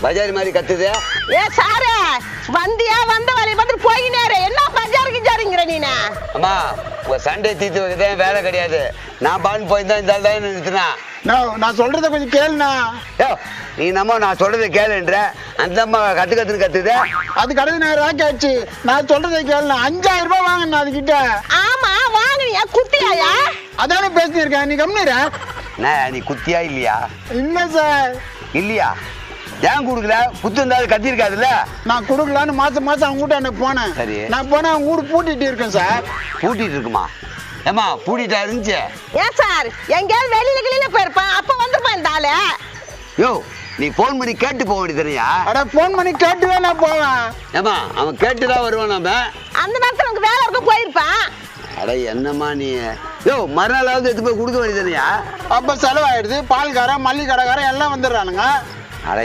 பஜாரி மாதிரி கத்துது. ஏ சாரு வந்தியா வந்த வேலையை பார்த்துட்டு போயினேரு என்ன பஜாருக்கு ஜாரிங்கிற நீனு? அம்மா உங்க சண்டை தீர்த்து வைக்கதான் வேலை கிடையாது. நான் பாட்டு போயிருந்தா இந்த தான் நிறுத்தினா. நான் சொல்றத கொஞ்சம் கேளுண்ணா. நீ நம்ம நான் சொல்றதை கேளுன்ற அந்த அம்மா கத்துன்னு கத்துது. அது கடைசி நேரம் ஆச்சு. நான் சொல்றதை கேளுண்ணா. 5000 ரூபாய் வாங்கினா அதுகிட்ட. ஆமா வாங்கினியா குத்தியாயா? அதானே பேசினிருக்கேன். நீ கம்மிடுற. நீ குத்தியா இல்லையா? இல்ல சார். இல்லையா? ஏன் கொடுக்கல? குத்து இருந்தாலும் கத்தி இருக்காதுல்ல. நான் கொடுக்கலான்னு மாசம் அவங்க வீட்டு எனக்கு போனேன். சரி. நான் போனா அவங்க வீடு பூட்டிட்டு இருக்கேன் சார். பூட்டிட்டு இருக்குமா? ஏமா பூட்டிட்டா இருந்துச்சு? ஏன் சார் எங்கேயாவது வெளியில போயிருப்பான் அப்ப வந்துருப்பான் இந்த ஆளு. யோ நீ போன் பண்ணி கேட்டு போக வேண்டியதுனையா? அட போன் பண்ணி கேட்டுவே நான் போவேன். ஏமா அவன் கேட்டுதான் வருவான். நம்ம அந்த நேரத்துல உனக்கு வேலை இருக்க போயிருப்பான். அட என்னம்மா நீ? யோ மறுநாளாவது எடுத்து போய் கொடுக்க வேண்டியதுனையா? அப்ப செலவாயிடுது. பால்காரன் மல்லிகை கடைக்காரன் எல்லாம் வந்துடுறானுங்க. அட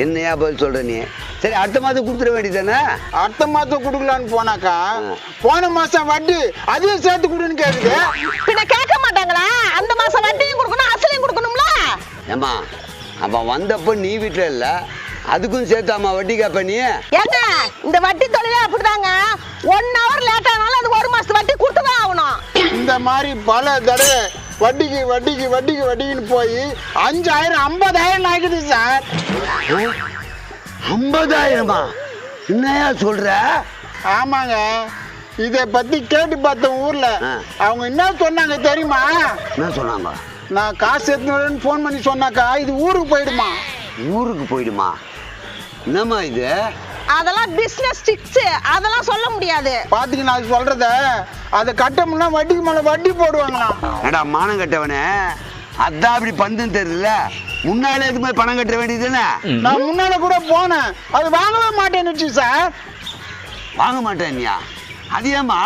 என்னையா பதில் சொல்ற நீ? சரி அடுத்த மாதம் கொடுத்துட வேண்டியதானே? அடுத்த மாசம் கொடுக்கலான்னு போனாக்கா போன மாசம் வட்டி அதையும் சேர்த்து கொடுன்னு கேக்குது. பின்ன கேட்க மாட்டாங்களா? அந்த மாசம் வட்டியும் கொடுக்கணும் அசலையும் கொடுக்கணும்ல. ஏமா அவன் வந்தப்ப நீ வீட்டுல இல்ல, அதுக்கும் சேர்த்தாமா வட்டி கேப்ப நீ? ஏங்க இந்த வட்டி தொழிலே அப்படிதாங்க. 1 hour லேட் ஆனாலும் அது 1 மாசத்து வட்டி கொடுத்துதான் ஆகணும். இந்த மாதிரி பல தடவை வட்டிக்குன்னு போய் 5000 50,000 ஆகுது சார். 50,000? என்னையா சொல்ற? ஆமாங்க. இத பத்தி கேட்டு பார்த்தேன் ஊர்ல. அவங்க என்ன சொன்னாங்க தெரியுமா? என்ன சொன்னாங்க? நான் காசு எடுத்துன்னு போன் பண்ணி சொன்னாக்கா இது ஊருக்கு போயிடுமா. ஊருக்கு போயிடுமா? என்னம்மா இது? அதெல்லாம் பிசினஸ் டிப்ஸ், அதெல்லாம் சொல்ல முடியாது. பாத்தீங்கன்னா அது சொல்றத அதை கட்டமுன்னா வட்டிக்கு மேல வட்டி போடுவாங்களாம். ஏடா மானம் கட்டவனே, அதான் அப்படி பந்துன்னு தெரியல. முன்னாலே எதுவுமே பணம் கட்ட வேண்டியதுதானே? நான் முன்னால கூட போனேன். அது வாங்கவே மாட்டேன்னுச்சு சார். வாங்க மாட்டேன்யா? அது ஏமா?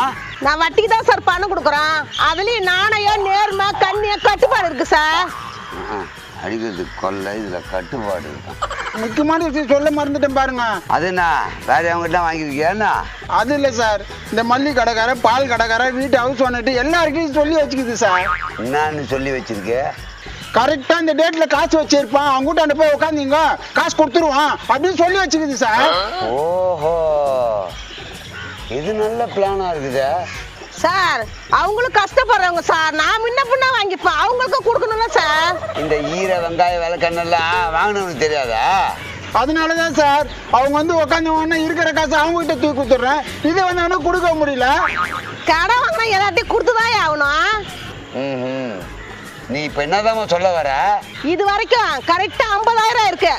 நான் வட்டிக்கு தான் சார் பணம் கொடுக்குறோம். அதுலயும் நாணயம் நேர்மை கண்ணியம் கட்டுப்பாடு இருக்கு சார். அடிக்கிறது கொள்ளை, இதுல கட்டுப்பாடு இருக்கும். முக்கியமான விஷயம் சொல்ல மறந்துட்டேன் பாருங்க. அது என்ன வேற அவங்ககிட்ட வாங்கிருக்கியா? அது இல்ல சார். இந்த மல்லிகை கடைக்காரன் பால் கடைக்காரன் வீட்டு ஹவுஸ் ஓனர்ட்டு எல்லாருக்கும் சொல்லி வச்சுக்குது சார். என்னன்னு சொல்லி வச்சிருக்கு? கரெக்டா இந்த டேட்ல காசு வச்சிருப்பான், அவங்க கிட்ட போய் உட்காந்தீங்க காசு கொடுத்துருவான் அப்படின்னு சொல்லி வச்சுக்குது சார். ஓஹோ இது நல்ல பிளானா இருக்குது சார். அவங்களும் கஷ்டப்படுறவங்க சார். நான் முன்ன பின்ன வாங்கிப்பேன், அவங்களுக்கும் கொடுக்கணும்ல சார். இந்த ஈர வெங்காய விளக்கண்ணெல்லாம் வாங்கினவனுக்கு தெரியாதா? அதனாலதான் சார் அவங்க வந்து உட்காந்து இருக்கிற காசு அவங்க கிட்ட தூக்கி கொடுத்துட்றேன். இதை வந்து கொடுக்க முடியல. கடை வாங்கினா எல்லாத்தையும் கொடுத்துதான் ஆகணும். நீ இப்ப என்னதான் சொல்ல வர? இது வரைக்கும் கரெக்டா 50,000 இருக்கு.